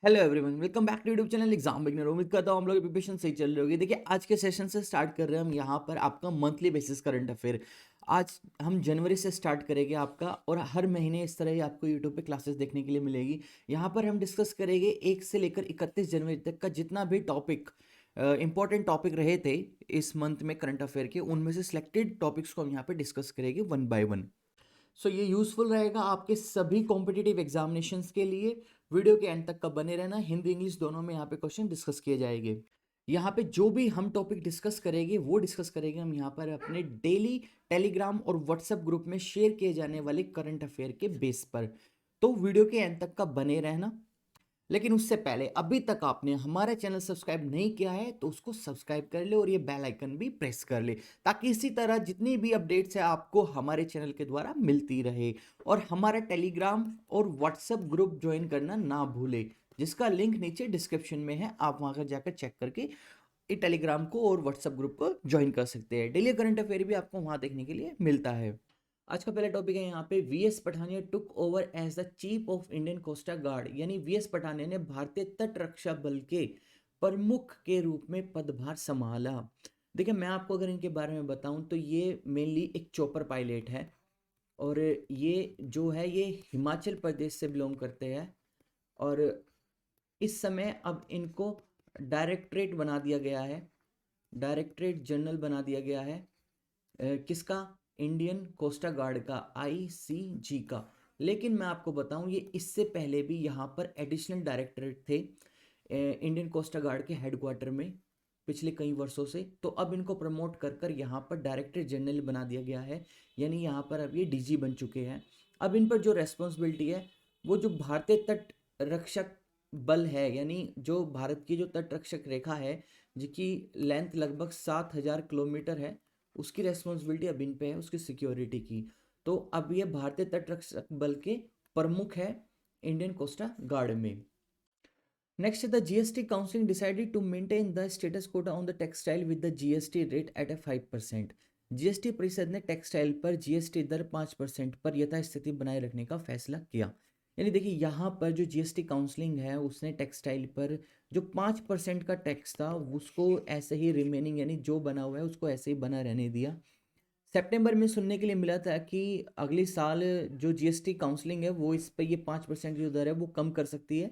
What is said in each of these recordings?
Hello everyone, welcome back to YouTube channel exam beginner. उम्मीद करता हूँ हम लोग की प्रिपरेशन सही चल रही होगी। देखिए, आज के सेशन से स्टार्ट कर रहे हैं हम यहाँ पर आपका मंथली बेसिस करंट अफेयर। आज हम जनवरी से स्टार्ट करेंगे आपका, और हर महीने इस तरह ही आपको यूट्यूब पे क्लासेस देखने के लिए मिलेगी। यहाँ पर हम डिस्कस करेंगे 1 से लेकर 31 जनवरी तक का जितना भी टॉपिक इंपॉर्टेंट टॉपिक रहे थे इस मंथ में करंट अफेयर के, उनमें से सिलेक्टेड टॉपिक्स को हम यहाँ पे डिस्कस करेंगे वन बाय वन। सो ये यूजफुल रहेगा आपके सभी कॉम्पिटिटिव एग्जामिनेशंस के लिए। वीडियो के एंड तक का बने रहना। हिंदी इंग्लिश दोनों में यहाँ पे क्वेश्चन डिस्कस किए जाएंगे। यहाँ पे जो भी हम टॉपिक डिस्कस करेंगे वो डिस्कस करेंगे हम यहाँ पर अपने डेली टेलीग्राम और व्हाट्सएप ग्रुप में शेयर किए जाने वाले करंट अफेयर के बेस पर। तो वीडियो के एंड तक का बने रहना। लेकिन उससे पहले अभी तक आपने हमारा चैनल सब्सक्राइब नहीं किया है तो उसको सब्सक्राइब कर ले और ये बेल आइकन भी प्रेस कर ले, ताकि इसी तरह जितनी भी अपडेट्स है आपको हमारे चैनल के द्वारा मिलती रहे। और हमारा टेलीग्राम और व्हाट्सएप ग्रुप ज्वाइन करना ना भूले, जिसका लिंक नीचे डिस्क्रिप्शन में है। आप वहां पर जाकर चेक करके ये टेलीग्राम को और व्हाट्सएप ग्रुप को ज्वाइन कर सकते हैं। डेली करंट अफेयर भी आपको वहां देखने के लिए मिलता है। आज का पहला टॉपिक है यहाँ पे, VS Pathania took over as the chief of Indian coast guard. यानी वीएस पठानिया ने भारतीय तट रक्षा बल के प्रमुख के रूप में पदभार संभाला। देखिए, मैं आपको अगर इनके बारे में बताऊं तो ये मेनली एक चॉपर पायलट है, और ये जो है ये हिमाचल प्रदेश से बिलोंग करते हैं। और इस समय अब इनको डायरेक्टरेट बना दिया गया है, डायरेक्टरेट जनरल बना दिया गया है। किसका? इंडियन कोस्टा गार्ड का, आईसीजी का। लेकिन मैं आपको बताऊं, ये इससे पहले भी यहाँ पर एडिशनल डायरेक्टरेट थे इंडियन कोस्टा गार्ड के हेडक्वार्टर में पिछले कई वर्षों से। तो अब इनको प्रमोट कर कर यहाँ पर डायरेक्टर जनरल बना दिया गया है। यानी यहाँ पर अब ये डीजी बन चुके हैं। अब इन पर जो रेस्पॉन्सिबिलिटी है, वो जो भारतीय तट रक्षक बल है, यानी जो भारत की जो तट रक्षक रेखा है, जिसकी लेंथ लगभग 7,000 किलोमीटर है, उसकी रेस्पॉन्सिबिलिटी अब इन पे है, उसकी सिक्योरिटी की। तो अब ये भारतीय तट रक्षक बल के प्रमुख है इंडियन कोस्टा गार्ड में। Next, the GST council decided to maintain the status quota on the textile with the GST rate at a 5%। GST परिषद ने टेक्सटाइल पर जीएसटी दर 5% पर यथास्थिति बनाए रखने का फैसला किया। यानी देखिए, यहाँ पर जो जीएसटी काउंसलिंग है उसने टेक्सटाइल पर जो 5% का टैक्स था उसको ऐसे ही रिमेनिंग, यानी जो बना हुआ है उसको ऐसे ही बना रहने दिया। सितंबर में सुनने के लिए मिला था कि अगले साल जो जीएसटी काउंसलिंग है वो इस पर ये 5% जो दर है वो कम कर सकती है।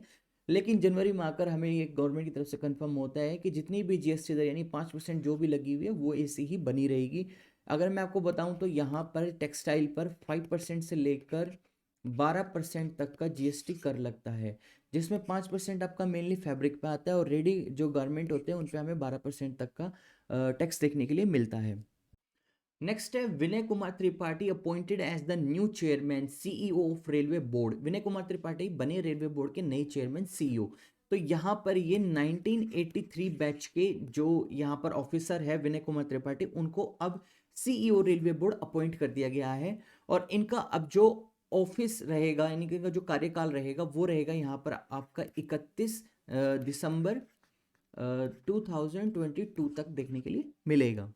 लेकिन जनवरी में आकर हमें ये गवर्नमेंट की तरफ से कंफर्म होता है कि जितनी भी जीएसटी दर यानी 5% जो भी लगी हुई है वो ऐसी ही बनी रहेगी। अगर मैं आपको बताऊं तो यहाँ पर टेक्सटाइल पर 5% से लेकर 12% तक का जीएसटी कर लगता है, जिसमें 5% आपका मेनली फैब्रिक पे आता है, और रेडी जो गारमेंट होते हैं उन पर हमें 12% तक का टैक्स देखने के लिए मिलता है। नेक्स्ट है, Vinay Kumar Tripathi appointed as the new chairman CEO of railway board. Vinay Kumar Tripathi बने रेलवे बोर्ड के नए चेयरमैन सीईओ। तो यहाँ पर ये 1983 बैच के जो यहाँ पर ऑफिसर है विनय कुमार त्रिपाठी, उनको अब सीईओ रेलवे बोर्ड अपॉइंट कर दिया गया है। और इनका अब जो ऑफिस रहेगा, यानी कि इनका जो कार्यकाल रहेगा वो रहेगा यहाँ पर आपका 31 दिसंबर 2022 तक देखने के लिए मिलेगा।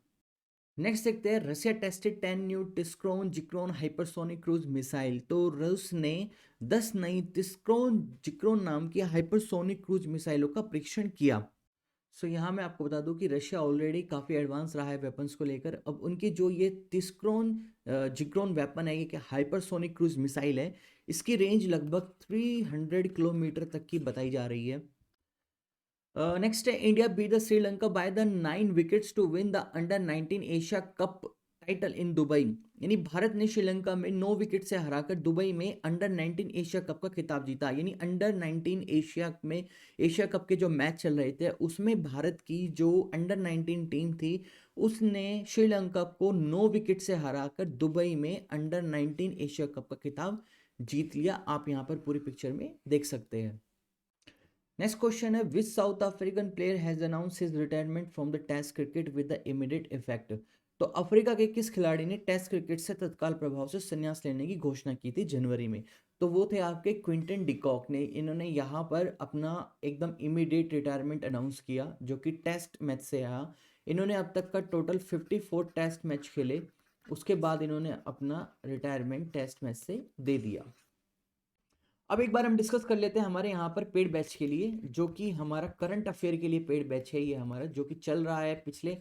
नेक्स्ट देखते हैं, Russia tested 10 new Tsirkon Zircon hypersonic cruise missile. तो रूस ने 10 नई टिस्क्रोन जिक्रोन नाम की हाइपरसोनिक क्रूज मिसाइलों का परीक्षण किया। सो यहाँ मैं आपको बता दूं कि रशिया ऑलरेडी काफ़ी एडवांस रहा है वेपन्स को लेकर। अब उनकी जो ये टिस्क्रोन जिक्रोन वेपन है, ये कि हाइपरसोनिक क्रूज मिसाइल है, इसकी रेंज लगभग 300 किलोमीटर तक की बताई जा रही है। नेक्स्ट है, India beat the Sri Lanka by the 9 wickets to win the under 19 Asia cup title in Dubai. यानी भारत ने श्रीलंका में 9 विकेट से हराकर दुबई में अंडर 19 एशिया कप का खिताब जीता। यानी अंडर 19 एशिया में एशिया कप के जो मैच चल रहे थे उसमें भारत की जो अंडर 19 टीम थी उसने श्रीलंका को 9 विकेट से हराकर दुबई में अंडर 19 एशिया कप का खिताब जीत लिया। आप यहाँ पर पूरी पिक्चर में देख सकते हैं। नेक्स्ट क्वेश्चन है, which South African player has announce his retirement from the test cricket with the immediate effect. तो अफ्रीका के किस खिलाड़ी ने टेस्ट क्रिकेट से तत्काल प्रभाव से संन्यास लेने की घोषणा की थी जनवरी में? तो वो थे आपके क्विंटन डिकॉक ने। इन्होंने यहाँ पर अपना एकदम इमीडिएट रिटायरमेंट अनाउंस किया, जो कि टेस्ट मैच से आया। इन्होंने अब तक का टोटल 54 टेस्ट मैच खेले, उसके बाद इन्होंने अपना रिटायरमेंट टेस्ट मैच से दे दिया। अब एक बार हम डिस्कस कर लेते हैं हमारे यहाँ पर पेड बैच के लिए, जो कि हमारा करंट अफेयर के लिए पेड बैच है। ये हमारा जो कि चल रहा है पिछले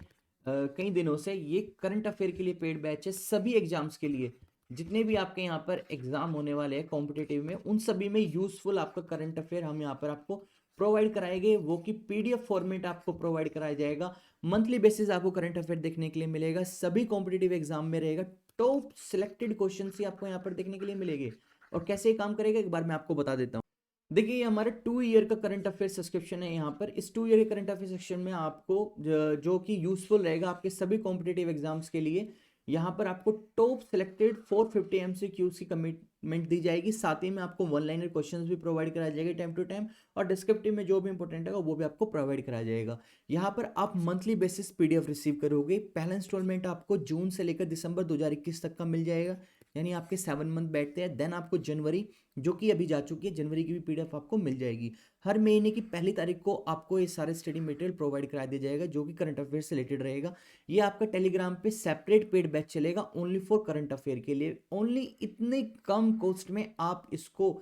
कई दिनों से। ये करंट अफेयर के लिए पेड बैच है सभी एग्जाम्स के लिए। जितने भी आपके यहाँ पर एग्जाम होने वाले हैं कॉम्पिटेटिव में, उन सभी में यूजफुल आपका करंट अफेयर हम यहाँ पर आपको प्रोवाइड कराएंगे, वो कि पीडीएफ फॉर्मेट आपको प्रोवाइड कराया जाएगा। मंथली बेसिस आपको करंट अफेयर देखने के लिए मिलेगा, सभी कॉम्पिटेटिव एग्जाम में रहेगा। टॉप सिलेक्टेड क्वेश्चन ही आपको यहाँ पर देखने के लिए मिलेंगे। और कैसे ये काम करेगा एक बार मैं आपको बता देता हूँ। देखिए, ये हमारा 2 ईयर का करंट अफेयर सब्सक्रिप्शन है। यहाँ पर इस 2 ईयर के करंट अफेयर सेक्शन में आपको जो कि यूजफुल रहेगा आपके सभी कॉम्पिटेटिव एग्जाम्स के लिए। यहाँ पर आपको टॉप सिलेक्टेड 450 एमसीक्यूज की कमिटमेंट दी जाएगी। साथ ही में आपको वन लाइनर क्वेश्चंस भी प्रोवाइड कराया जाएगा टाइम टू टाइम, और डिस्क्रिप्टिव में जो भी इंपॉर्टेंट होगा वो भी आपको प्रोवाइड कराया जाएगा। यहाँ पर आप मंथली बेसिस पीडीएफ रिसीव करोगे। पहला इंस्टॉलमेंट आपको जून से लेकर दिसंबर 2021 तक का मिल जाएगा, यानी आपके 7 मंथ बैठते हैं। देन आपको जनवरी, जो कि अभी जा चुकी है, जनवरी की भी पीडीएफ आपको मिल जाएगी। हर महीने की पहली तारीख को आपको ये सारे स्टडी मटेरियल प्रोवाइड करा दिया जाएगा, जो कि करंट अफेयर से रिलेटेड रहेगा। ये आपका टेलीग्राम पे सेपरेट पेड बैच चलेगा ओनली फॉर करंट अफेयर के लिए। ओनली इतने कम कॉस्ट में आप इसको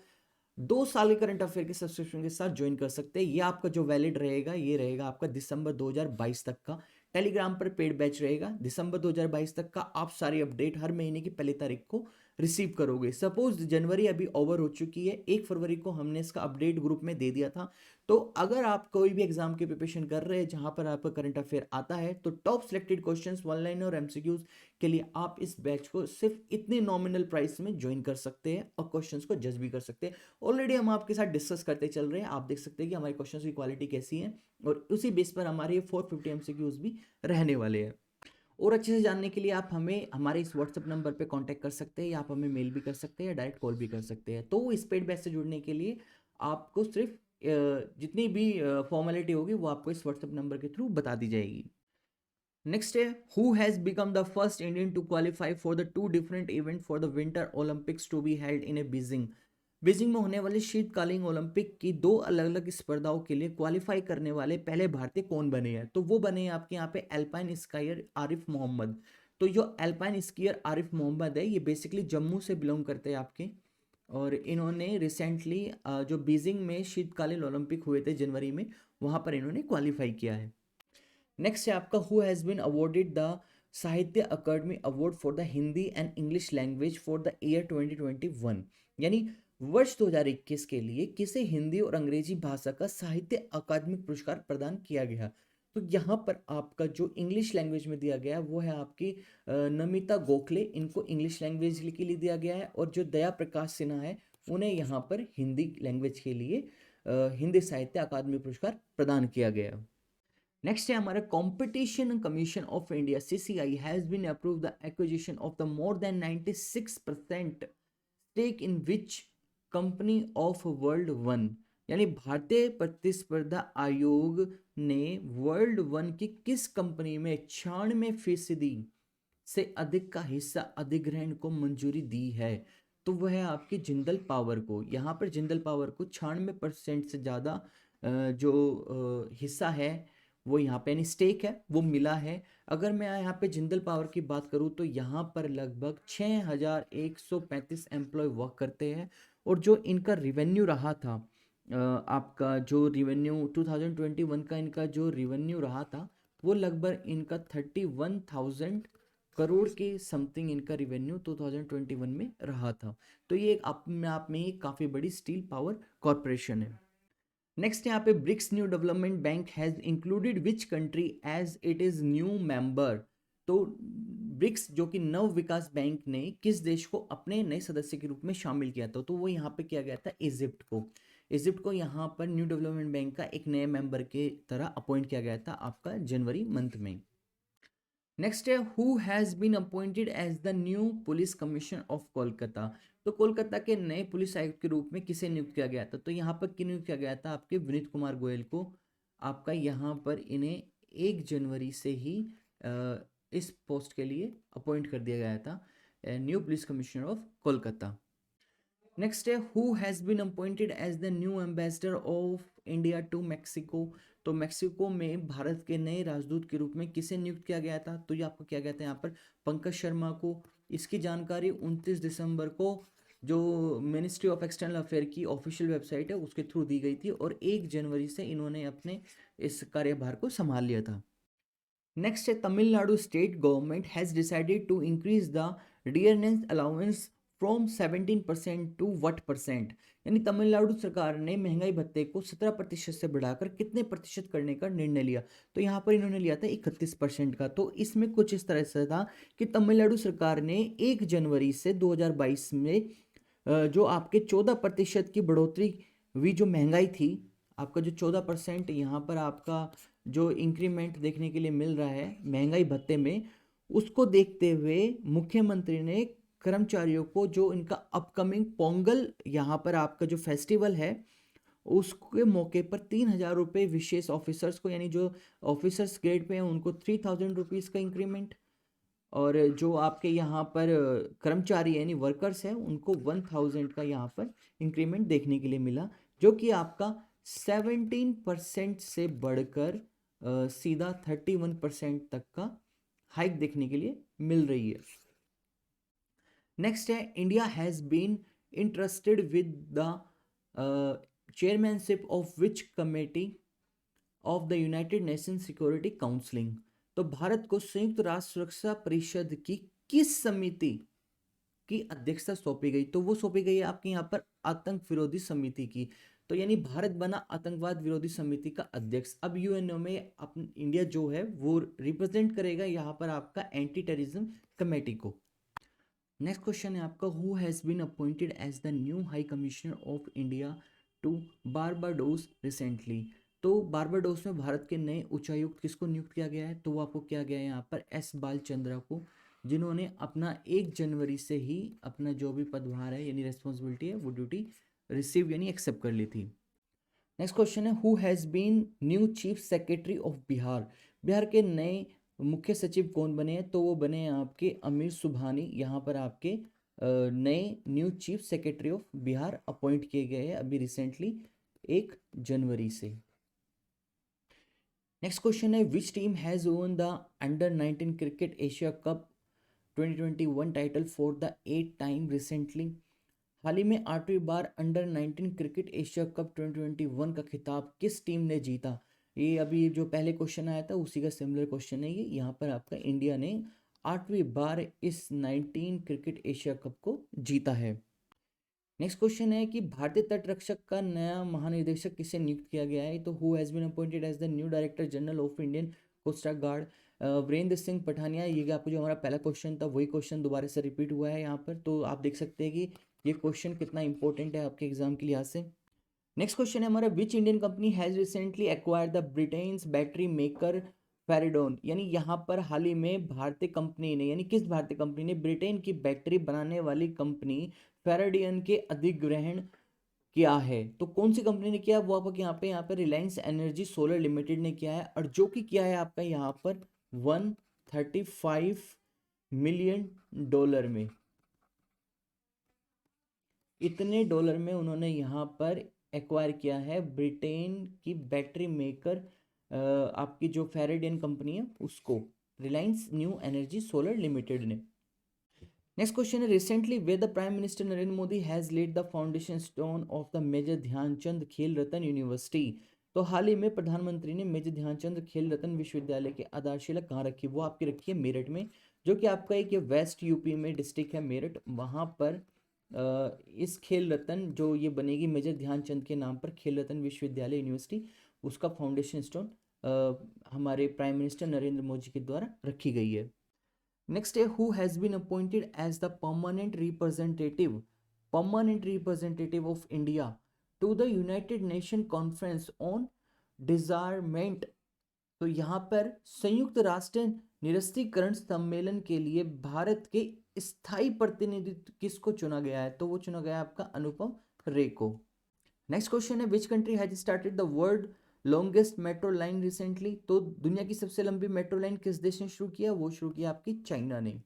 2 साल के करंट अफेयर के सब्सक्रिप्शन के साथ ज्वाइन कर सकते हैं। ये आपका जो वैलिड रहेगा, ये रहेगा आपका दिसंबर 2022 तक का। टेलीग्राम पर पेड बैच रहेगा दिसंबर 2022 तक का। आप सारी अपडेट हर महीने की पहली तारीख को रिसीव करोगे। सपोज जनवरी अभी ओवर हो चुकी है, 1 फरवरी को हमने इसका अपडेट ग्रुप में दे दिया था। तो अगर आप कोई भी एग्जाम की प्रिपरेशन कर रहे हैं जहां पर आपका करंट अफेयर आता है, तो top selected questions, one line और एमसीक्यूज के लिए आप इस बैच को सिर्फ इतनी नॉमिनल प्राइस में ज्वाइन कर सकते हैं और क्वेश्चंस को जज भी कर सकते हैं। ऑलरेडी हम आपके साथ डिस्कस करते चल रहे हैं, आप देख सकते हैं कि हमारे क्वेश्चंस की क्वालिटी कैसी है, और उसी बेस पर हमारे 450 एमसीक्यूज भी रहने वाले हैं। और अच्छे से जानने के लिए आप हमें हमारे इस व्हाट्सएप नंबर पे कांटेक्ट कर सकते हैं, या आप हमें मेल भी कर सकते हैं, या डायरेक्ट कॉल भी कर सकते हैं। तो इस पेड बैच से जुड़ने के लिए आपको सिर्फ जितनी भी फॉर्मेलिटी होगी वो आपको इस व्हाट्सएप नंबर के थ्रू बता दी जाएगी। नेक्स्ट है, who has become the first Indian to qualify for the 2 different event for the winter Olympics to be held in a Beijing. Beijing में होने वाले शीतकालीन ओलंपिक की 2 अलग अलग स्पर्धाओं के लिए क्वालिफाई करने वाले पहले भारतीय कौन बने हैं? तो वो बने हैं आपके यहाँ पे एल्पाइन स्काइयर आरिफ मोहम्मद। तो जो एल्पाइन स्कीयर आरिफ मोहम्मद है, ये बेसिकली जम्मू से बिलोंग करते हैं आपके। और इन्होंने रिसेंटली जो बीजिंग में शीतकालीन ओलंपिक हुए थे जनवरी में, वहाँ पर इन्होंने क्वालिफाई किया है। नेक्स्ट है आपका, who has been awarded the Sahitya Akademi award for the Hindi and English language for the year 2021। यानी वर्ष 2021 के लिए किसे हिंदी और अंग्रेजी भाषा का साहित्य अकादमिक पुरस्कार प्रदान किया गया? तो यहाँ पर आपका जो इंग्लिश लैंग्वेज में दिया गया है वो है आपकी नमिता गोखले, इनको इंग्लिश लैंग्वेज के लिए दिया गया है। और जो दया प्रकाश सिन्हा है, उन्हें यहाँ पर हिंदी लैंग्वेज के लिए हिंदी साहित्य अकादमी पुरस्कार प्रदान किया गया। नेक्स्ट है हमारा, competition commission of India CCI has been approve the acquisition of the more than 96% stake in which company of world one. यानी भारतीय प्रतिस्पर्धा आयोग ने वर्ल्ड वन की किस कंपनी में 96% से अधिक का हिस्सा अधिग्रहण को मंजूरी दी है? तो वह है आपकी जिंदल पावर को। यहाँ पर जिंदल पावर को 96% से ज़्यादा जो हिस्सा है वो यहाँ पे, यानी स्टेक है, वो मिला है। अगर मैं यहाँ पे जिंदल पावर की बात करूँ तो यहाँ पर लगभग 6135 एम्प्लॉय वर्क करते हैं। और जो इनका रिवेन्यू रहा था, आपका जो रिवेन्यू 2021 का इनका जो रिवेन्यू रहा था, वो लगभग इनका 31,000 करोड़ के समथिंग इनका रिवेन्यू 2021 में रहा था। तो ये अपने आप में एक काफ़ी बड़ी स्टील पावर कॉरपोरेशन है। नेक्स्ट यहाँ पे, BRICS New Development Bank has included which country as it is new member. तो ब्रिक्स जो कि नव विकास बैंक ने किस देश को अपने नए सदस्य के रूप में शामिल किया था? तो वो यहाँ पे किया गया था इजिप्ट को। इजिप्ट को यहाँ पर न्यू डेवलपमेंट बैंक का एक नए मेंबर के तरह अपॉइंट किया गया था आपका जनवरी मंथ में। नेक्स्ट है, who has been appointed as the new police commissioner of Kolkata. तो कोलकाता के नए पुलिस आयुक्त के रूप में किसे नियुक्त किया गया था? तो यहाँ पर किन नियुक्त किया गया था? आपके विनीत कुमार गोयल को। आपका यहाँ पर इन्हें 1 जनवरी से ही इस पोस्ट के लिए अपॉइंट कर दिया गया था, new police commissioner of Kolkata. Next है, who has been appointed as the new ambassador of India to Mexico. तो मैक्सिको में भारत के नए राजदूत के रूप में किसे नियुक्त किया गया था? तो ये आपको किया गया था यहाँ पर पंकज शर्मा को। इसकी जानकारी 29 दिसंबर को जो मिनिस्ट्री ऑफ एक्सटर्नल अफेयर की ऑफिशियल वेबसाइट है उसके थ्रू दी गई थी और 1 जनवरी से इन्होंने अपने इस कार्यभार को संभाल लिया था। नेक्स्ट है Tamil Nadu state government has decided to increase the dearness allowance from 17% to what percent, यानी तमिलनाडु सरकार ने महंगाई भत्ते को 17% से बढ़ाकर कितने प्रतिशत करने का निर्णय लिया। तो यहाँ पर इन्होंने लिया था 31% का। तो इसमें कुछ इस तरह से था कि तमिलनाडु सरकार ने 1 जनवरी से 2022 में जो आपके 14% की बढ़ोतरी हुई, जो महंगाई थी, आपका जो 14% यहाँ पर आपका जो इंक्रीमेंट देखने के लिए मिल रहा है महंगाई भत्ते में, उसको देखते हुए मुख्यमंत्री ने कर्मचारियों को जो इनका अपकमिंग पोंगल यहाँ पर आपका जो फेस्टिवल है उसके मौके पर 3,000 रुपये विशेष ऑफिसर्स को, यानी जो ऑफिसर्स ग्रेड पे हैं उनको 3,000 रुपीज़ का इंक्रीमेंट, और जो आपके यहाँ पर कर्मचारी यानी वर्कर्स हैं उनको 1,000 का यहाँ पर इंक्रीमेंट देखने के लिए मिला, जो कि आपका 17% से बढ़कर सीधा 31% तक का हाइक देखने के लिए मिल रही है। नेक्स्ट है India has been interested with the chairmanship of which committee of the United Nation security counselling. तो भारत को संयुक्त राष्ट्र सुरक्षा परिषद की किस समिति की अध्यक्षता सौंपी गई? तो वो सौंपी गई है आपके यहाँ पर आतंक विरोधी समिति की। तो यानी भारत बना आतंकवाद विरोधी समिति का अध्यक्ष। अब यूएनओ में अपन इंडिया जो है वो रिप्रेजेंट करेगा यहाँ पर आपका एंटी टेररिज्म कमेटी को। नेक्स्ट क्वेश्चन है आपका, who has been appointed as the new high commissioner of India to Barbados recently. तो बारबाडोस में भारत के नए उच्चायुक्त किसको नियुक्त किया गया है? तो वो आपको किया गया है यहाँ पर एस बालचंद्रा को, जिन्होंने अपना 1 जनवरी से ही अपना जो भी पदभार है यानी रेस्पॉन्सिबिलिटी है वो ड्यूटी रिसीव यानी एक्सेप्ट कर ली थी। नेक्स्ट क्वेश्चन है, who has been new chief secretary of Bihar. Bihar के नए मुख्य सचिव कौन बने हैं? तो वो बने हैं आपके अमीर सुबहानी, यहाँ पर आपके नए new chief secretary of Bihar appoint किए गए हैं अभी रिसेंटली 1 जनवरी से। नेक्स्ट क्वेश्चन है, which team has won the under 19 cricket Asia Cup 2021 title for the 8th time recently. हाल ही में 8वीं बार अंडर 19 क्रिकेट एशिया कप 2021 का खिताब किस टीम ने जीता? ये अभी जो पहले क्वेश्चन आया था उसी का सिमिलर क्वेश्चन है ये। यहाँ पर आपका इंडिया ने 8वीं बार इस 19 क्रिकेट एशिया कप को जीता है। नेक्स्ट क्वेश्चन है कि भारतीय तट रक्षक का नया महानिदेशक किसे नियुक्त किया गया है? तो who has been appointed as the new director general of Indian coast guard? Virendra Singh Pathania. ये आपको जो हमारा पहला क्वेश्चन था वही क्वेश्चन दोबारा से रिपीट हुआ है यहाँ पर, तो आप देख सकते हैं कि ये क्वेश्चन कितना इंपॉर्टेंट है आपके एग्जाम के लिहाज से। नेक्स्ट क्वेश्चन है हमारा, which Indian company has recently acquired the Britain's battery maker Faradion. यानी यहाँ पर हाल ही में भारतीय कंपनी ने, यानी किस भारतीय कंपनी ने ब्रिटेन की बैटरी बनाने वाली कंपनी फेराडियन के अधिग्रहण किया है? तो कौन सी कंपनी ने किया वो आपको यहाँ पे रिलायंस एनर्जी सोलर लिमिटेड ने किया है, और जो कि किया है आपका यहाँ पर 135 मिलियन डॉलर में। इतने डॉलर में उन्होंने यहाँ पर एक्वायर किया है ब्रिटेन की बैटरी मेकर आपकी जो फेराडियन कंपनी है उसको, Reliance new energy solar limited ने। नेक्स्ट क्वेश्चन है, recently way the prime minister Narendra Modi has laid the foundation stone of the major Dhyan Chand Khel Ratna university. तो हाल ही में प्रधानमंत्री ने मेजर ध्यानचंद खेल रत्न विश्वविद्यालय की आधारशिला कहाँ रखी? वो आपकी रखी है मेरठ में, जो कि आपका एक ये वेस्ट यूपी में डिस्ट्रिक्ट है मेरठ। वहाँ पर इस खेल रत्न जो ये बनेगी मेजर ध्यानचंद के नाम पर खेल रत्न विश्वविद्यालय यूनिवर्सिटी, उसका फाउंडेशन स्टोन हमारे प्राइम मिनिस्टर नरेंद्र मोदी के द्वारा रखी गई है। नेक्स्ट है, who has been appointed as the permanent representative of India to the United Nation conference on disarmament. तो यहाँ पर संयुक्त राष्ट्र निरस्त्रीकरण सम्मेलन के लिए भारत के स्थायी प्रतिनिधित्व किसको चुना गया है? तो वो चुना गया है आपका अनुपम रे को। नेक्स्ट क्वेश्चन है, which country has started the world longest metro line recently. तो दुनिया की सबसे लंबी मेट्रो लाइन किस देश ने शुरू किया? वो शुरू किया आपकी चाइना ने।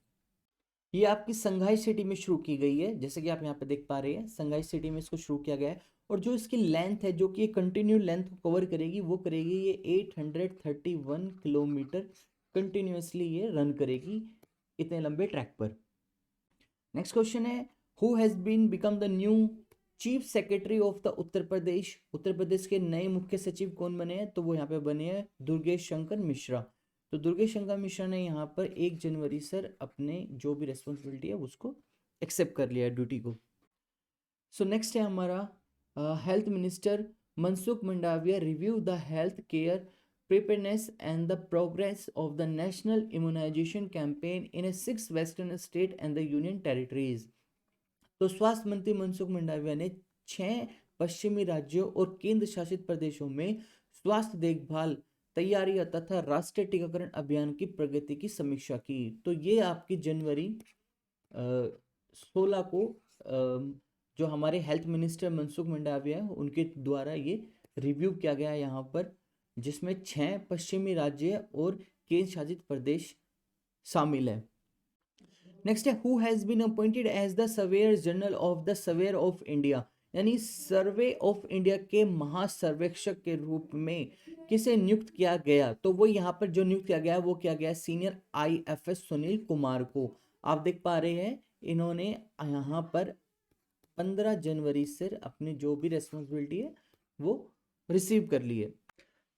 ये आपकी संघाई सिटी में शुरू की गई है, जैसे कि आप यहाँ पे देख पा रहे हैं संघाई सिटी में इसको शुरू किया गया है। और जो इसकी लेंथ है, जो कि कंटिन्यू लेंथ को कवर करेगी, वो करेगी ये 831 किलोमीटर कंटिन्यूसली ये रन करेगी इतने लंबे ट्रैक पर। नेक्स्ट क्वेश्चन है, who has been become the new chief secretary of the Uttar Pradesh? Uttar Pradesh के नए मुख्य सचिव कौन बने हैं? तो वो यहाँ पे बने हैं दुर्गेश शंकर मिश्रा। तो दुर्गेश शंकर मिश्रा ने यहाँ पर 1 जनवरी सर अपने जो भी रेस्पॉन्सिबिलिटी है उसको एक्सेप्ट कर लिया है, ड्यूटी को। सो नेक्स्ट है हमारा health minister Mansukh Mandaviya review the health care preparedness and the progress of the national immunization campaign in a 6 western state and the union territories। तो स्वास्थ्य मंत्री मनसुख मंडाविया ने 6 पश्चिमी राज्यों और केंद्र शासित प्रदेशों में स्वास्थ्य देखभाल तैयारियां तथा राष्ट्रीय टीकाकरण अभियान की प्रगति की समीक्षा की। तो ये आपकी जनवरी 16 को जो हमारे हेल्थ मिनिस्टर मनसुख मंडाविया है उनके द्वारा ये रिव्यू किया गया है यहाँ पर, जिसमें 6 पश्चिमी राज्य और केंद्र शासित प्रदेश शामिल है। नेक्स्ट है who has been appointed as the surveyor general of the surveyor of India, यानी सर्वे ऑफ इंडिया के महासर्वेक्षक के रूप में किसे नियुक्त किया गया? तो वो यहाँ पर जो नियुक्त किया गया वो किया गया सीनियर IFS सुनील कुमार को। आप देख पा रहे हैं इन्होंने यहाँ पर 15 जनवरी से अपनी जो भी रेस्पॉन्सिबिलिटी है वो रिसीव कर ली है।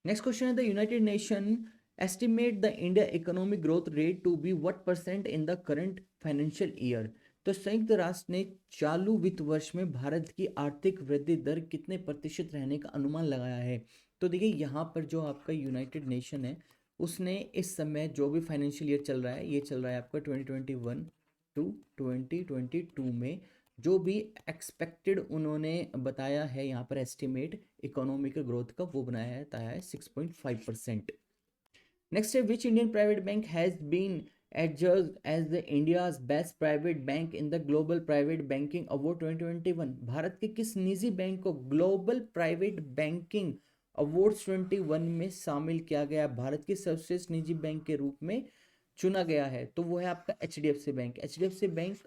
नेक्स्ट क्वेश्चन है the United nation estimate the India economic growth rate to be what % in the current financial year। तो संयुक्त राष्ट्र ने चालू वित्त वर्ष में भारत की आर्थिक वृद्धि दर कितने प्रतिशत रहने का अनुमान लगाया है? तो देखिए यहाँ पर जो आपका यूनाइटेड नेशन है उसने इस समय जो भी फाइनेंशियल ईयर चल रहा है ये चल रहा है आपका 2021 टू 2022 में जो भी एक्सपेक्टेड उन्होंने बताया है यहाँ पर एस्टिमेट इकोनॉमिक ग्रोथ का वो बनाया है 6.5%। Next, which Indian private bank has been adjudged as the India's best private bank in the Global Private Banking Award 2021? Bharat के किस निजी बैंक को ग्लोबल प्राइवेट बैंकिंग अवार्ड्स 21 में शामिल किया गया, भारत के सर्वश्रेष्ठ निजी बैंक के रूप में चुना गया है? तो वो है आपका HDFC bank. HDFC bank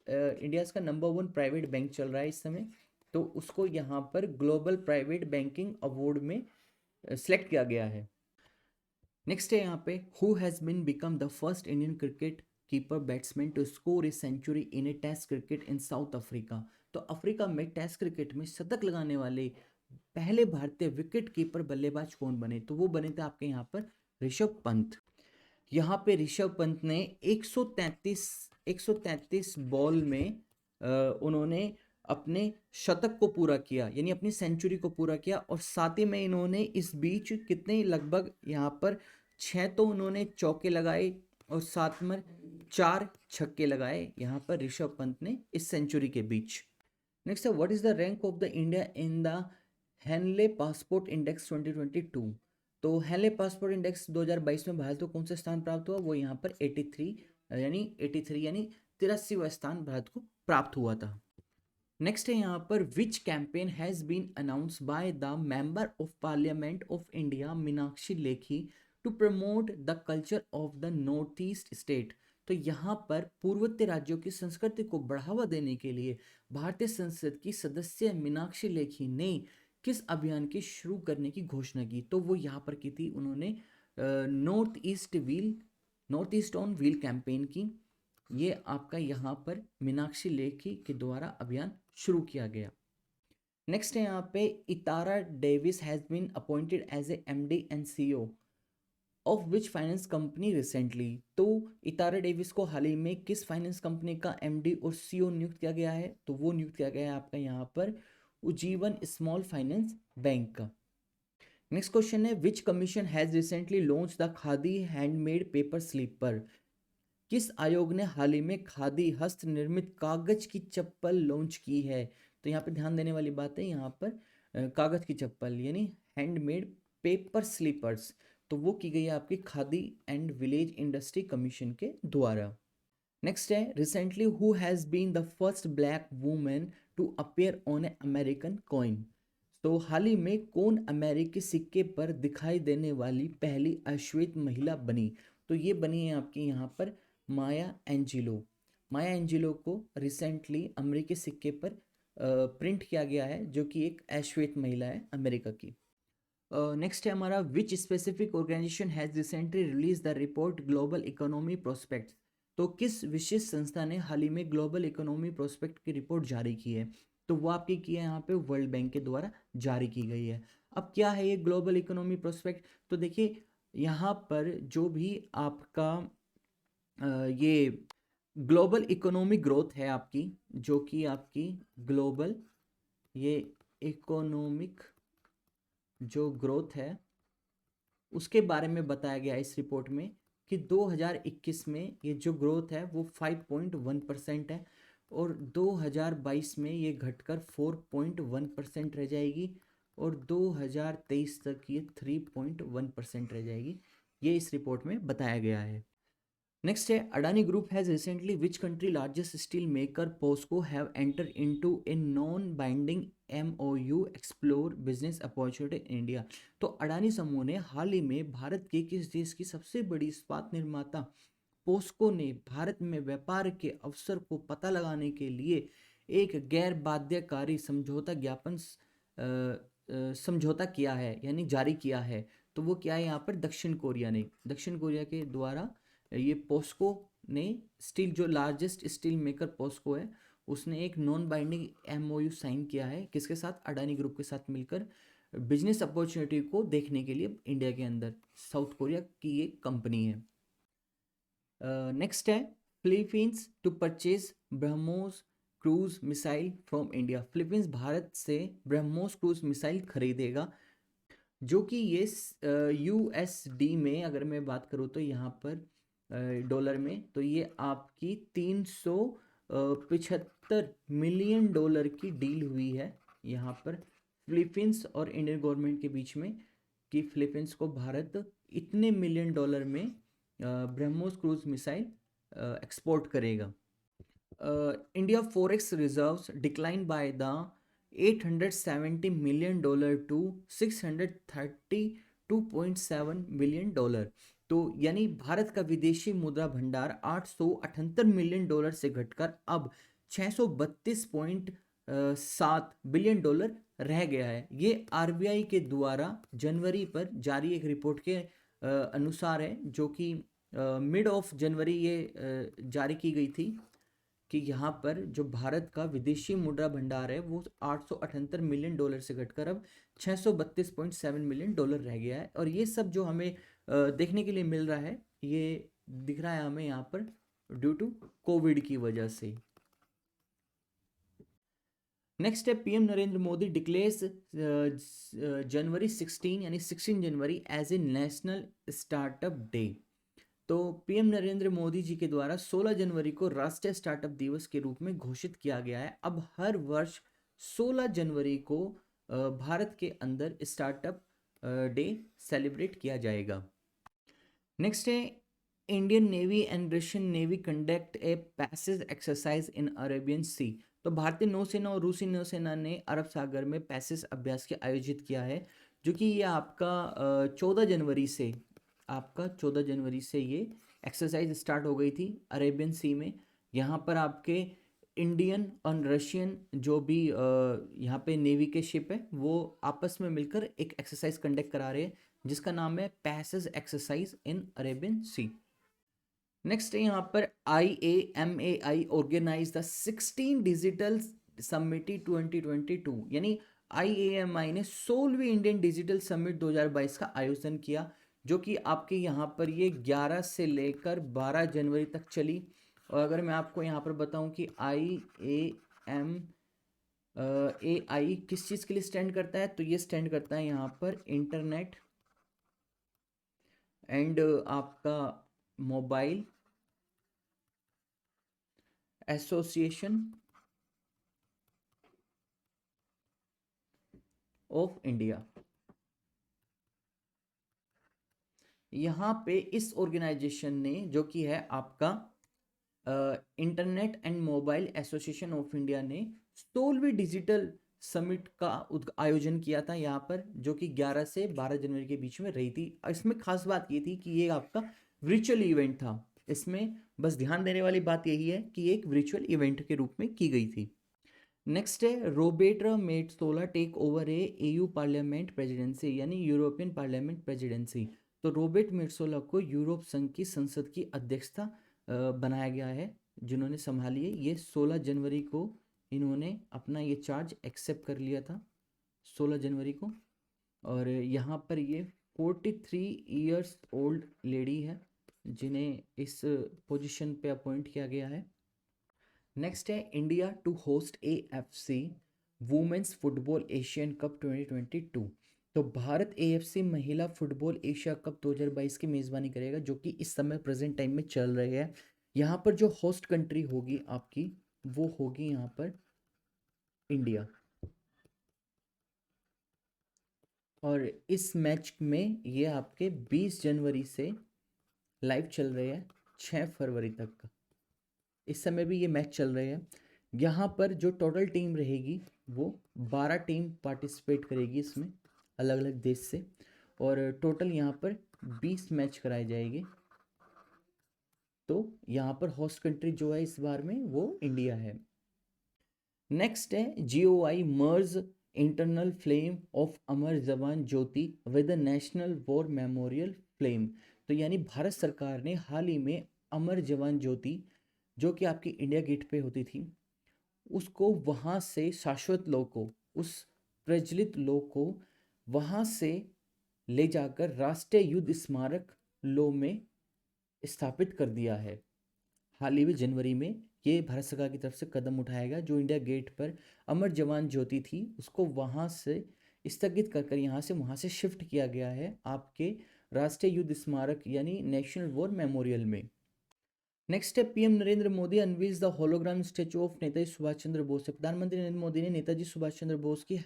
India का नंबर 1 प्राइवेट बैंक चल रहा है इस समय, तो उसको यहाँ पर ग्लोबल प्राइवेट बैंकिंग अवार्ड में सेलेक्ट किया गया है। नेक्स्ट है यहाँ पे who has been become the first Indian cricket keeper batsman to score a century in a test cricket in South Africa. तो अफ्रीका में टेस्ट क्रिकेट में शतक लगाने वाले पहले भारतीय विकेट कीपर बल्लेबाज कौन बने? तो वो बने थे आपके यहाँ पर ऋषभ पंत। यहाँ पे ऋषभ पंत ने 133 बॉल में उन्होंने अपने शतक को पूरा किया, यानी अपनी सेंचुरी को पूरा किया, और साथ ही में इन्होंने इस बीच कितने लगभग यहाँ पर 6 तो उन्होंने चौके लगाए और साथ में 4 छक्के लगाए यहाँ पर ऋषभ पंत ने इस सेंचुरी के बीच। नेक्स्ट है what is the rank of the India in the Henley passport index 2022? तो हेनले पासपोर्ट इंडेक्स 2022 में भारत को कौन सा स्थान प्राप्त हुआ? वो यहाँ पर 83 यानी 83वां स्थान भारत को प्राप्त हुआ था। नेक्स्ट है यहाँ पर which campaign has been announce by the member of parliament of India Meenakshi Lekhi to promote the culture of the north east state? तो यहाँ पर पूर्वोत्तर राज्यों की संस्कृति को बढ़ावा देने के लिए भारतीय संसद की सदस्य मीनाक्षी लेखी ने किस अभियान की शुरू करने की घोषणा की? तो वो यहाँ पर की थी उन्होंने north east on wheel campaign की। ये आपका यहाँ पर मीनाक्षी लेखी के द्वारा अभियान शुरू किया गया। नेक्स्ट है यहाँ पे Ittira Davis has been appointed as a MD and CEO of which finance company recently? तो इतारा डेविस को हाल ही में किस फाइनेंस कंपनी का MD और CEO नियुक्त किया गया है? तो वो नियुक्त किया गया है आपका यहाँ पर उज्जीवन स्मॉल फाइनेंस बैंक का। नेक्स्ट क्वेश्चन है which commission has recently launch the khadi handmade paper slipper? किस आयोग ने हाल ही में खादी हस्त निर्मित कागज की चप्पल लॉन्च की है? तो यहाँ पे ध्यान देने वाली बात है, यहाँ पर कागज की चप्पल यानी हैंडमेड पेपर स्लीपर्स, तो वो की गई है आपकी Khadi and village industry commission के द्वारा। नेक्स्ट है recently who has been the first black women to appear on a American coin? तो हाल ही में कौन अमेरिकी सिक्के पर दिखाई देने वाली पहली अश्वेत महिला बनी? तो ये बनी है आपकी यहाँ पर माया एंजिलो। माया एंजिलो को रिसेंटली अमेरिकी सिक्के पर प्रिंट किया गया है, जो कि एक अश्वेत महिला है अमेरिका की। नेक्स्ट है हमारा which specific organisation has recently release the report global economy prospects? तो किस विशेष संस्था ने हाल ही में ग्लोबल इकोनॉमी प्रोस्पेक्ट की रिपोर्ट जारी की है? तो वो आपकी की है यहाँ पे वर्ल्ड बैंक के द्वारा जारी की गई है। अब क्या है ये ग्लोबल इकोनॉमी प्रोस्पेक्ट? तो देखिए यहाँ पर जो भी आपका ये ग्लोबल इकोनॉमिक ग्रोथ है आपकी, जो कि आपकी ग्लोबल ये इकोनॉमिक जो ग्रोथ है उसके बारे में बताया गया है इस रिपोर्ट में कि 2021 में ये जो ग्रोथ है वो 5.1% है और 2022 में ये घटकर 4.1% रह जाएगी और 2023 तक ये 3.1% रह जाएगी। ये इस रिपोर्ट में बताया गया है। नेक्स्ट है Adani group has recently which country largest steel maker POSCO have enter into a non binding MoU explore business opportunity in India. तो अडानी समूह ने हाल ही में भारत के किस देश की सबसे बड़ी इस्पात निर्माता पोस्को ने भारत में व्यापार के अवसर को पता लगाने के लिए एक गैर बाध्यकारी समझौता ज्ञापन समझौता किया है, यानी जारी किया है। तो वो क्या है यहाँ पर? दक्षिण कोरिया के द्वारा ये पोस्को ने स्टील, जो लार्जेस्ट स्टील मेकर पोस्को है, उसने एक नॉन बाइंडिंग एमओयू साइन किया है किसके साथ? अडानी ग्रुप के साथ मिलकर बिजनेस अपॉर्चुनिटी को देखने के लिए इंडिया के अंदर। साउथ कोरिया की ये कंपनी है। नेक्स्ट है Philippines to purchase BrahMos cruise missile from India. Philippines Bharat से ब्रह्मोस क्रूज मिसाइल खरीदेगा, जो कि ये यूएसडी में अगर मैं बात करूँ तो यहाँ पर डॉलर में, तो ये आपकी 375 मिलियन डॉलर की डील हुई है यहाँ पर फिलीपींस और इंडियन गवर्नमेंट के बीच में कि फिलीपींस को भारत इतने मिलियन डॉलर में ब्रह्मोस क्रूज मिसाइल एक्सपोर्ट करेगा। India forex reserves decline by the $870 million to $632.7 million। तो यानी भारत का विदेशी मुद्रा भंडार $878 मिलियन से घटकर अब $632.7 बिलियन रह गया है। ये आरबीआई के द्वारा जनवरी पर जारी एक रिपोर्ट के अनुसार है, जो कि मिड ऑफ जनवरी ये जारी की गई थी कि यहाँ पर जो भारत का विदेशी मुद्रा भंडार है वो $878 मिलियन से घटकर अब $632.7 मिलियन रह गया है। और ये सब जो हमें देखने के लिए मिल रहा है, ये दिख रहा है हमें यहाँ पर ड्यू टू कोविड की वजह से। नेक्स्ट है PM Narendra Modi declares January 16 यानी 16 जनवरी as a national startup day. तो पीएम नरेंद्र मोदी जी के द्वारा 16 जनवरी को राष्ट्रीय स्टार्टअप दिवस के रूप में घोषित किया गया है। अब हर वर्ष 16 जनवरी को भारत के अंदर स्टार्टअप डे सेलिब्रेट किया जाएगा। नेक्स्ट है Indian Navy and Russian Navy conduct a passage exercise in Arabian Sea. तो भारतीय नौसेना और रूसी नौसेना ने अरब सागर में पैसेज अभ्यास के आयोजित किया है, जो कि ये आपका 14 जनवरी से ये एक्सरसाइज स्टार्ट हो गई थी अरेबियन सी में। यहाँ पर आपके इंडियन और रशियन जो भी यहाँ पे नेवी के शिप है वो आपस में मिलकर एक एक्सरसाइज कंडक्ट करा रहे हैं, जिसका नाम है passage exercise in Arabian sea. Next है यहाँ पर IAMAI organise the 16 digital summit 2022, यानी IAMAI ने 16वीं इंडियन डिजिटल समिट 2022 का आयोजन किया, जो कि आपके यहाँ पर ये 11 से लेकर 12 जनवरी तक चली। और अगर मैं आपको यहाँ पर बताऊँ कि IAMAI किस चीज़ के लिए स्टैंड करता है, तो ये स्टैंड करता है यहाँ पर इंटरनेट एंड आपका मोबाइल एसोसिएशन ऑफ इंडिया। यहाँ पे इस ऑर्गेनाइजेशन ने, जो कि है आपका internet and mobile association of India ने 16वीं डिजिटल समिट का आयोजन किया था यहाँ पर, जो कि 11 से 12 जनवरी के बीच में रही थी। इसमें खास बात ये थी कि ये आपका वर्चुअल इवेंट था। इसमें बस ध्यान देने वाली बात यही है कि ये एक वर्चुअल इवेंट के रूप में की गई थी। नेक्स्ट है Roberta Metsola take over EU parliament presidency, यानी यूरोपियन पार्लियामेंट प्रेसिडेंसी। तो रोबर्ट मेट्सोला को यूरोप संघ की संसद की अध्यक्षता बनाया गया है, जिन्होंने संभाली है, ये 16 जनवरी को इन्होंने अपना ये चार्ज एक्सेप्ट कर लिया था, 16 जनवरी को। और यहाँ पर ये 43 ईयर्स ओल्ड लेडी है जिन्हें इस पोजीशन पे अपॉइंट किया गया है। नेक्स्ट है India to host AFC women's football Asian cup 2022। तो भारत AFC महिला फुटबॉल एशिया कप 2022 की मेज़बानी करेगा, जो कि इस समय प्रेजेंट टाइम में चल रही है। यहाँ पर जो होस्ट कंट्री होगी आपकी, वो होगी यहाँ पर इंडिया। और इस मैच में ये आपके 20 जनवरी से लाइव चल रहे हैं 6 फरवरी तक का, इस समय भी ये मैच चल रहे हैं। यहाँ पर जो टोटल टीम रहेगी वो 12 टीम पार्टिसिपेट करेगी इसमें, अलग अलग देश से, और टोटल यहाँ पर 20 मैच कराए जाएंगे। तो यहाँ पर होस्ट कंट्री जो है इस बार में वो इंडिया है। नेक्स्ट है GOI merge internal flame of Amar Jawan Jyoti with national war memorial flame. तो यानी भारत सरकार ने हाल ही में अमर जवान ज्योति, जो कि आपकी इंडिया गेट पे होती थी, उसको वहाँ से शाश्वत लौ को, उस प्रज्वलित लौ को वहाँ से ले जाकर राष्ट्रीय युद्ध स्मारक लौ में स्थापित कर दिया है। हाल ही में जनवरी में ये भारत सरकार की तरफ से कदम उठाएगा। जो इंडिया गेट पर अमर जवान ज्योति थी उसको वहाँ से स्थगित कर यहाँ से वहाँ से शिफ्ट किया गया है आपके राष्ट्रीय युद्ध स्मारक यानी नेशनल वॉर मेमोरियल में। नेक्स्ट है PM Narendra Modi unveils the hologram statue of Netaji Subhash Chandra Bose. प्रधानमंत्री नरेंद्र मोदी ने नेताजी सुभाष चंद्र बोस की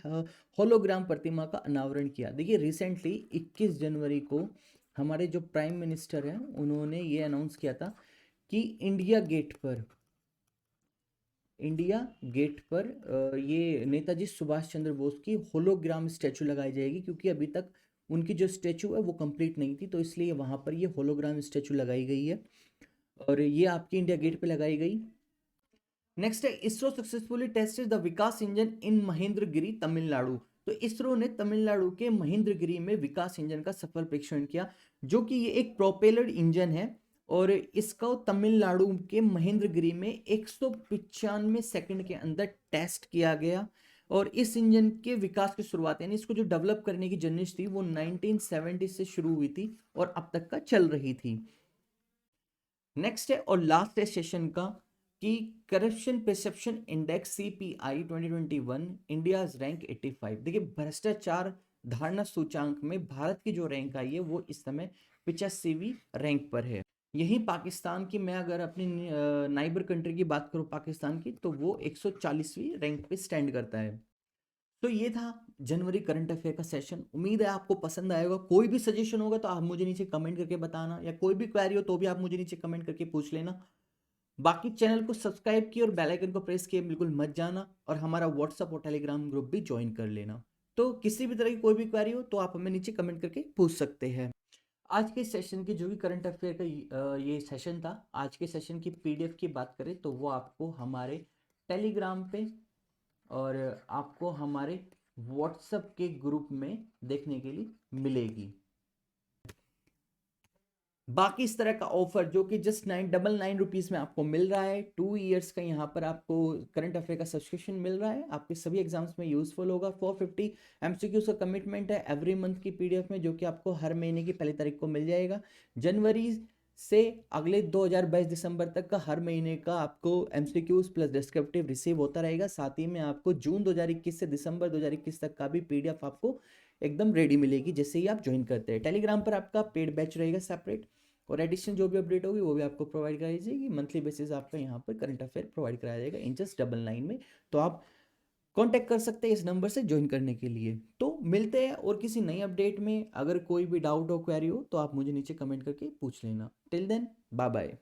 होलोग्राम प्रतिमा का अनावरण किया। देखिए रिसेंटली 21 जनवरी को हमारे जो प्राइम मिनिस्टर हैं उन्होंने ये अनाउंस किया था कि इंडिया गेट पर ये नेताजी सुभाष चंद्र बोस की होलोग्राम स्टैचू लगाई जाएगी, क्योंकि अभी तक उनकी जो स्टैचू है वो कंप्लीट नहीं थी, तो इसलिए वहाँ पर ये होलोग्राम स्टैचू लगाई गई है और ये आपकी इंडिया गेट पे लगाई गई। नेक्स्ट है ISRO successfully tested the Vikas engine in Mahendragiri Tamil Nadu. तो इसरो ने तमिलनाडु के महेंद्रगिरी में विकास इंजन का सफल परीक्षण किया, जो कि ये एक प्रोपेलर इंजन है और इसका तमिलनाडु के महेंद्रगिरी में 195 सेकंड के अंदर टेस्ट किया गया। और इस इंजन के विकास की शुरुआत यानी इसको जो डेवलप करने की जर्नी थी वो 1970 से शुरू हुई थी और अब तक का चल रही थी। नेक्स्ट है और लास्ट है सेशन का कि corruption perception index CPI 2021 India rank 85। देखिए भ्रष्टाचार धारणा सूचांक में भारत की जो रैंक आई है वो इस समय 85वीं रैंक पर है। यही पाकिस्तान की, मैं अगर अपनी नाइबर कंट्री की बात करूं पाकिस्तान की, तो वो 140वीं रैंक पे स्टैंड करता है। तो ये था जनवरी करंट अफेयर का सेशन। उम्मीद है आपको पसंद आएगा। कोई भी सजेशन होगा तो आप मुझे नीचे कमेंट करके बताना, या कोई भी क्वेरी हो तो भी आप मुझे नीचे कमेंट करके पूछ लेना। बाकी चैनल को सब्सक्राइब किए और बेल आइकन को प्रेस किए बिल्कुल मत जाना, और हमारा व्हाट्सअप और टेलीग्राम ग्रुप भी ज्वाइन कर लेना। तो किसी भी तरह की कोई भी क्वेरी हो तो आप हमें नीचे कमेंट करके पूछ सकते हैं। आज के सेशन की जो भी करंट अफेयर का ये सेशन था, आज के सेशन की PDF की बात करें तो वो आपको हमारे टेलीग्राम पे और आपको हमारे व्हाट्सएप के ग्रुप में देखने के लिए मिलेगी। बाकी इस तरह का ऑफर जो कि जस्ट 999 रुपीज़ में आपको मिल रहा है, 2 ईयर्स का यहाँ पर आपको करंट अफेयर का सब्सक्रिप्शन मिल रहा है, आपके सभी एग्जाम्स में यूजफुल होगा। 450 MCQs का कमिटमेंट है एवरी मंथ की PDF में, जो कि आपको हर महीने की पहली तारीख को मिल जाएगा। जनवरी से अगले 2022 दिसंबर तक का हर महीने का आपको MCQs प्लस डिस्क्रिप्टिव रिसीव होता रहेगा। साथ ही में आपको जून 2021 से दिसंबर 2021 तक का भी PDF आपको एकदम रेडी मिलेगी जैसे ही आप ज्वाइन करते हैं। टेलीग्राम पर आपका पेड बैच रहेगा सेपरेट, और एडिशनल जो भी अपडेट होगी वो भी आपको प्रोवाइड कराई जाएगी। मंथली बेसिस आपका यहाँ पर करंट अफेयर प्रोवाइड कराया जाएगा इन जस्ट 99 में। तो आप कांटेक्ट कर सकते हैं इस नंबर से ज्वाइन करने के लिए। तो मिलते हैं और किसी नई अपडेट में। अगर कोई भी डाउट हो, क्वेरी हो, तो आप मुझे नीचे कमेंट करके पूछ लेना। Till then bye bye.